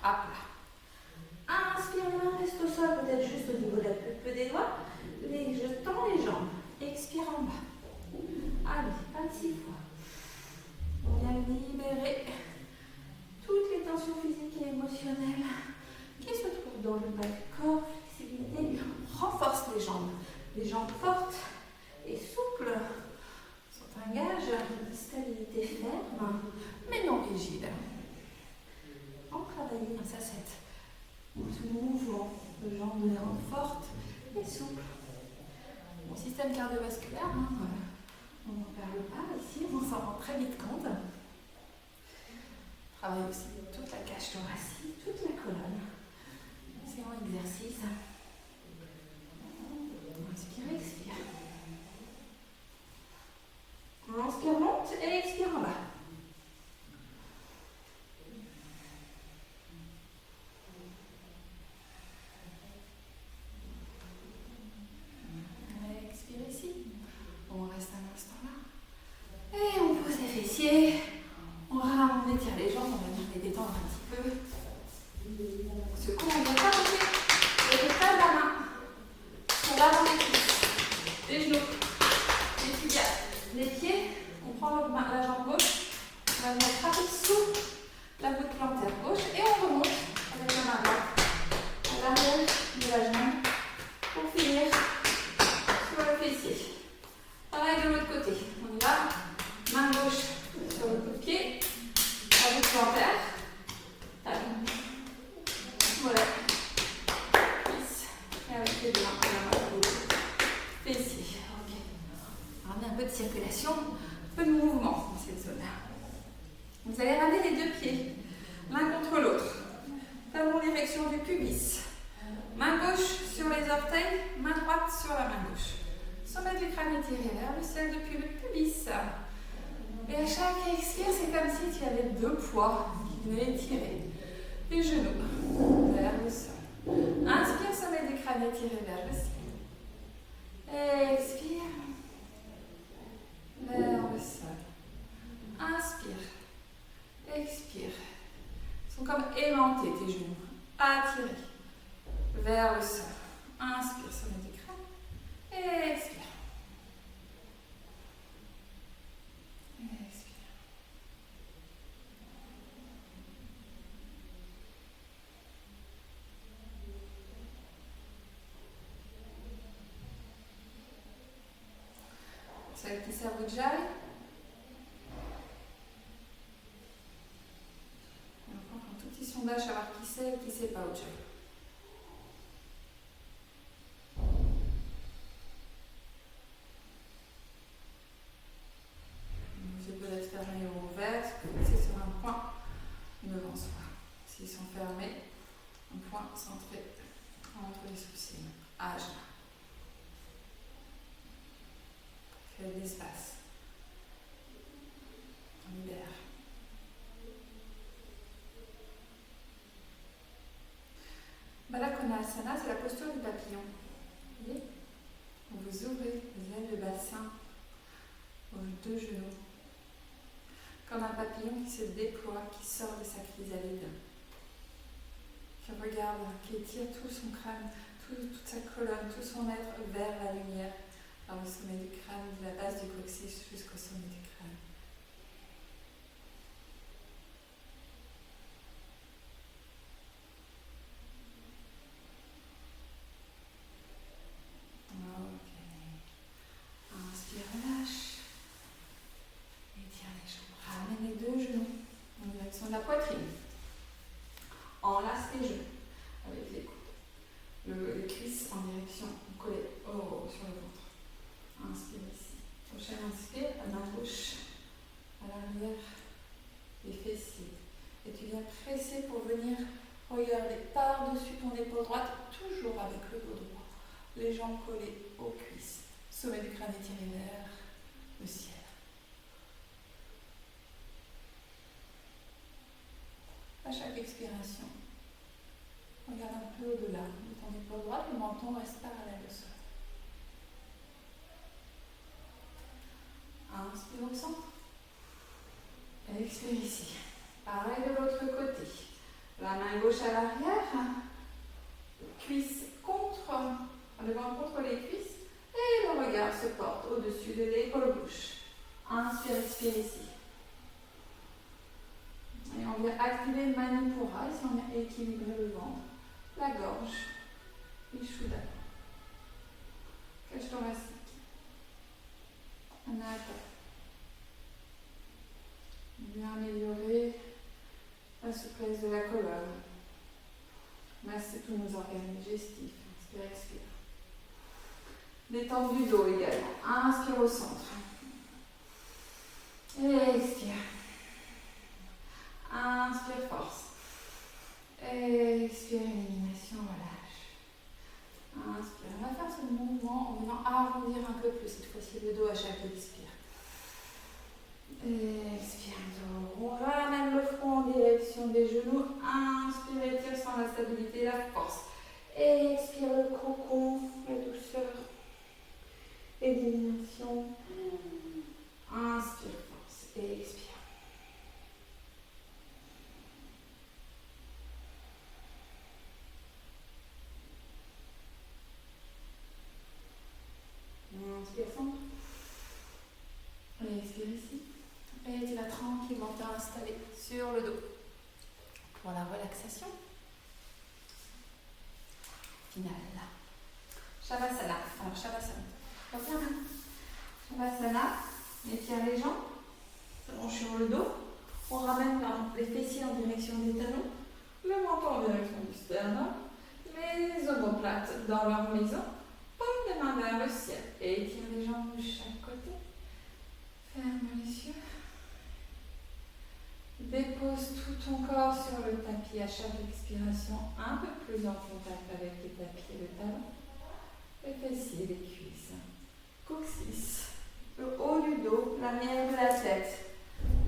À plat. Inspire, les mains restent au sol, peut-être juste au niveau de la pulpe des doigts. Je tends les jambes. Expire en bas. Allez, 26 fois. On vient libérer toutes les tensions physiques et émotionnelles qui se trouvent dans le bas du corps. Flexibilité, renforce les jambes fortes et souples sont un gage de stabilité ferme mais non rigide. En travaillant comme ça ce mouvement de jambes les rend fortes et souples. Mon système cardiovasculaire, on n'en parle pas ici, on s'en rend très vite compte. Travaille aussi toute la cage thoracique, toute la colonne. Excellent exercice. Inspire, expire. On inspire, monte et expire en bas. Expire ici. On reste un instant là. Et on pose les fessiers. On étire les jambes, on va venir les détendre un petit peu. On se court, on va pas bouger. Et je prends la main sur l'avant des cuisses, des genoux. Les pieds, on prend la jambe gauche, on va mettre un peu sous la voûte plantaire gauche et on remonte avec la main droite à l'arrière de la jambe pour finir sur le fessier. Pareil de l'autre côté, on y va, main gauche sur le coup de pied, la voûte plantaire, voilà, cuisse, et avec les doigts, la main gauche, fessier, ok. Ramenez un peu de circulation, un peu de mouvement dans cette zone-là. Vous allez ramener les deux pieds, l'un contre l'autre. Talon l'érection du pubis. Main gauche sur les orteils, main droite sur la main gauche. Sommet du crâne étiré vers le ciel depuis le pubis. Et à chaque expire, c'est comme si tu avais deux poids qui venaient étirer les genoux vers le sol. Inspire, sommet du crâne étiré vers le ciel. Expire vers le sol. Inspire. Expire. Ils sont comme aimantés tes genoux. Attirés vers le sol. Inspire, sommet du crâne. Expire. Expire. Celle qui s'aboujaille. Sondage, savoir qui c'est et qui sait pas autre chose. Les yeux peuvent être fermés ou ouverts, fixés sur un point devant soi. S'ils sont fermés, un point centré entre les sourcils, à genoux. Faites de l'espace. On libère. Balakonasana, c'est la posture du papillon. Vous voyez ? Vous ouvrez les ailes de bassin aux deux genoux. Comme un papillon qui se déploie, qui sort de sa chrysalide. Qui regarde, qui étire tout son crâne, toute sa colonne, tout son être vers la lumière, par le sommet du crâne, de la base du coccyx jusqu'au sommet du crâne. La poitrine, enlace les genoux avec les coudes, les cuisses en direction collées sur le ventre. Inspire ici. Prochaine inspire, la main gauche à l'arrière des fessiers. Et tu viens presser pour venir regarder par-dessus ton épaule droite, toujours avec le dos droit. Les jambes collées aux cuisses. Sommet du crâne étiré vers le ciel. À chaque expiration, regarde un peu au-delà de ton épaule droite, le menton reste parallèle au sol. Inspire au centre. Et expire ici. Pareil de l'autre côté. La main gauche à l'arrière, cuisse le ventre contre les cuisses, et le regard se porte au-dessus de l'épaule gauche. Inspire, expire ici. Et on vient activer Manipura, ici on vient équilibrer le ventre, la gorge, les Shuddha. Cache thoracique. Anahata. On vient améliorer la souplesse de la colonne. Masser tous nos organes digestifs. Inspire, expire. Détente du dos également. Inspire au centre. Et expire. Inspire, force. Expire, élimination, relâche. Inspire. On va faire ce mouvement en venant arrondir un peu plus, cette fois-ci le dos à chaque expire. Expire, on ramène le front en direction des genoux. Inspire, étire sans la stabilité et la force. Expire le cocon, la douceur. Élimination. Inspire, force. Et expire. Inspire, centre. expire ici. Et tu vas tranquillement t'installer sur le dos pour la relaxation finale. Shavasana. Alors, Shavasana. Reviens là. Shavasana. On étire les jambes. On sur le dos. On ramène les fessiers en direction des talons. Le menton en direction du sternum. Les omoplates dans leur maison. Paume les mains vers le ciel. Et étire les jambes de chaque côté. Ferme les yeux. Dépose tout ton corps sur le tapis à chaque expiration, un peu plus en contact avec les tapis et le talon. Les fessiers, les cuisses. Coccyx. Le haut du dos, la mienne de la tête.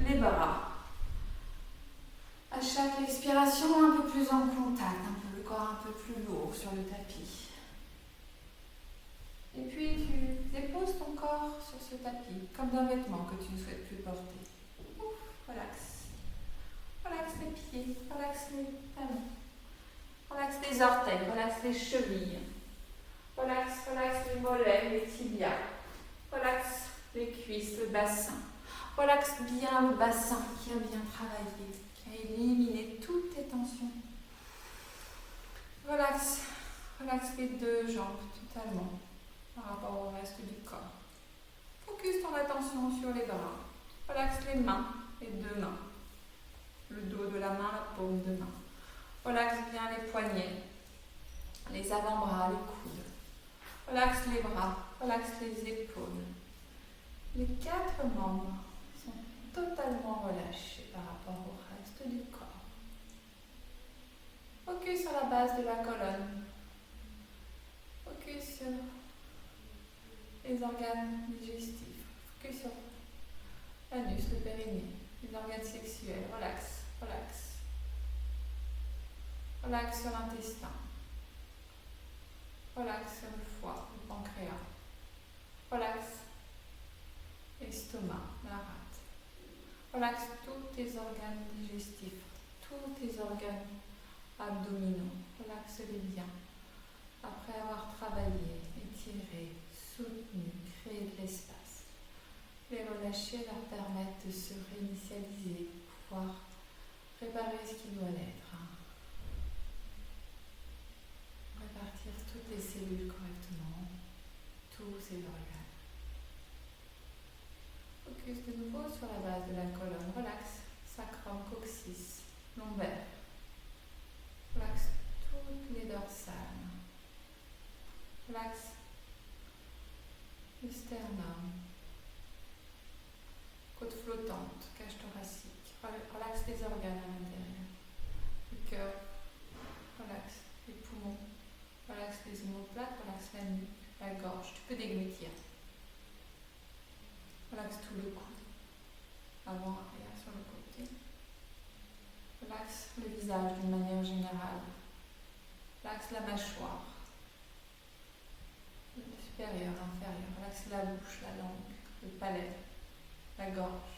Les bras. À chaque expiration, un peu plus en contact, le corps un peu plus lourd sur le tapis. Et puis tu déposes ton corps sur ce tapis, comme d'un vêtement que tu ne souhaites plus porter. Ouf, relax. Relaxe les pieds, relaxe les talons. Relaxe les orteils, relaxe les chevilles. Relaxe les mollets, les tibias. Relaxe les cuisses, le bassin. Relaxe bien le bassin qui a bien travaillé, qui a éliminé toutes tes tensions. Relaxe les deux jambes totalement par rapport au reste du corps. Focus ton attention sur les bras. Relaxe les mains, les deux mains. Le dos de la main, la paume de main. Relaxe bien les poignets, les avant-bras, les coudes. Relaxe les bras, relaxe les épaules. Les quatre membres sont totalement relâchés par rapport au reste du corps. Focus sur la base de la colonne. Focus sur les organes digestifs. Focus sur l'anus, le périnée, les organes sexuels. Relaxe, relaxe. Relaxe sur l'intestin. Relaxe sur le foie, le pancréas. Relaxe l'estomac, la rate. Relaxe tous tes organes digestifs, tous tes organes abdominaux. Relaxe-les bien. Après avoir travaillé, étiré, soutenu, créé de l'espace. Les relâcher leur permettre de se réinitialiser, pouvoir préparer ce qui doit l'être. Répartir toutes les cellules correctement, tous ces organes. Focus de nouveau sur la base de la colonne. Relaxe, sacrum, coccyx, lombaire. Relaxe toutes les dorsales. Relaxe le sternum. Côte flottante, cage thoracique. Relaxe les organes à l'intérieur. Le cœur. Relaxe les poumons. Relaxe les omoplates. Relaxe la nuque, la gorge. Tu peux déglutir. Relaxe tout le cou. Avant, arrière, sur le côté. Relaxe le visage d'une manière générale. Relaxe la mâchoire. Le supérieur, inférieur. Relaxe la bouche, la langue, le palais, la gorge.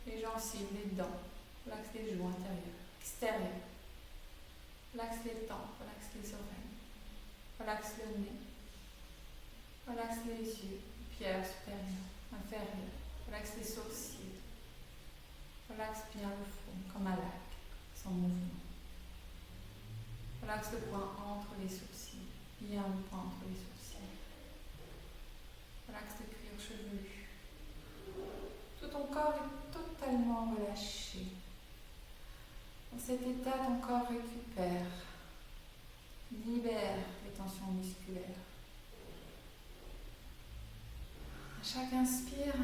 Les gencives, les dents. Relaxe les joues intérieures, extérieures. Relaxe les tempes, relaxe les oreilles. Relaxe le nez. Relaxe les yeux. Pierre supérieure, inférieure. Relaxe les sourcils. Relaxe bien le front, comme un lac, sans mouvement. Relaxe le point entre les sourcils. Bien le point entre les sourcils. Relaxe le cuir chevelu. Tout ton corps est totalement relâché. Dans cet état, ton corps récupère, libère les tensions musculaires. À chaque inspire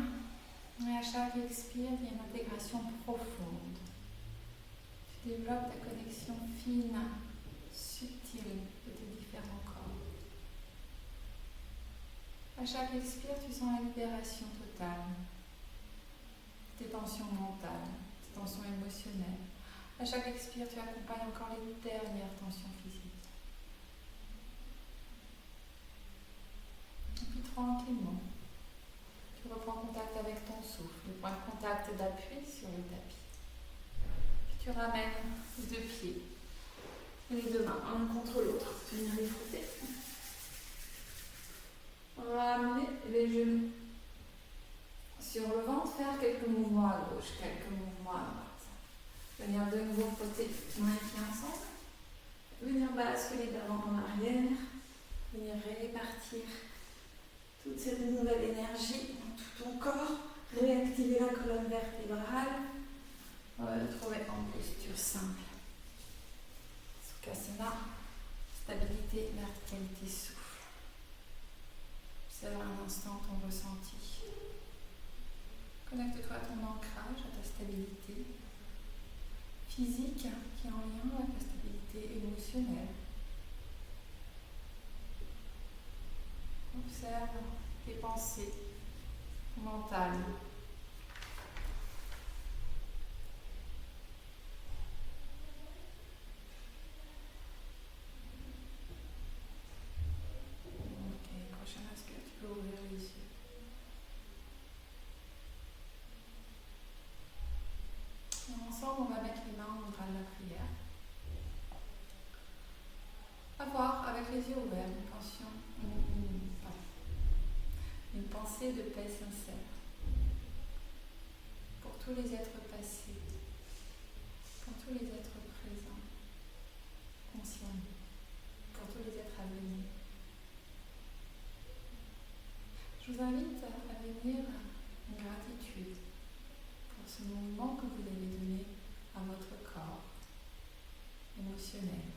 et à chaque expire, il y a une intégration profonde. Tu développes ta connexion fine, subtile de tes différents corps. À chaque expire, tu sens la libération totale. Tes tensions mentales, tes tensions émotionnelles. À chaque expire, tu accompagnes encore les dernières tensions physiques. Et puis tranquillement, tu reprends contact avec ton souffle, le point de contact d'appui sur le tapis. Puis tu ramènes les deux pieds, les deux mains, l'un contre l'autre. Tu viens les frotter. On va amener les genoux Sur le ventre, faire quelques mouvements à gauche, quelques mouvements à droite. Venir de nouveau frotter mains et pieds ensemble. Venir basculer d'avant en arrière. Venir répartir toute cette nouvelle énergie dans tout ton corps. Réactiver la colonne vertébrale. On va le trouver en posture simple. Sukhasana, stabilité, verticalité, souffle. Observe un instant ton ressenti. Connecte-toi à ton ancrage, à ta stabilité physique qui est en lien avec la stabilité émotionnelle. Observe tes pensées mentales. Ok, prochaine inspire, tu peux ouvrir les yeux. Ensemble, on va mettre les mains au bras de la prière. Avoir, avec les yeux ouverts, une pensée de paix sincère pour tous les êtres passés, pour tous les êtres présents, conscients, pour tous les êtres à venir. Je vous invite à venir en gratitude pour ce mouvement que vous avez donné à votre corps émotionnel,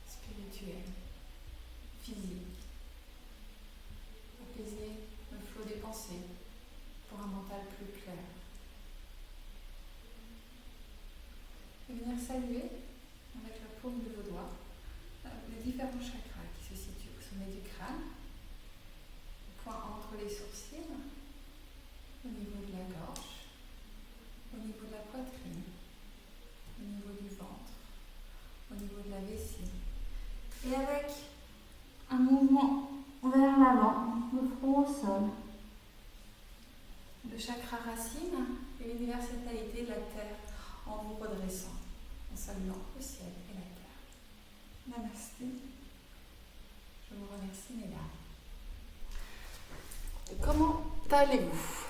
spirituel, physique. Apaiser le flot des pensées pour un mental plus clair. Et venir saluer avec la paume de vos doigts les différents chakras qui se situent au sommet du crâne, au point entre les sourcils, au niveau de la gorge, au niveau de la poitrine, au niveau du ventre, au niveau de la vessie. Et avec un mouvement vers l'avant, le front au sol. Le chakra racine et l'universalité de la terre en vous redressant, en saluant le ciel et la terre. Namasté. Je vous remercie, mesdames. Comment allez-vous ?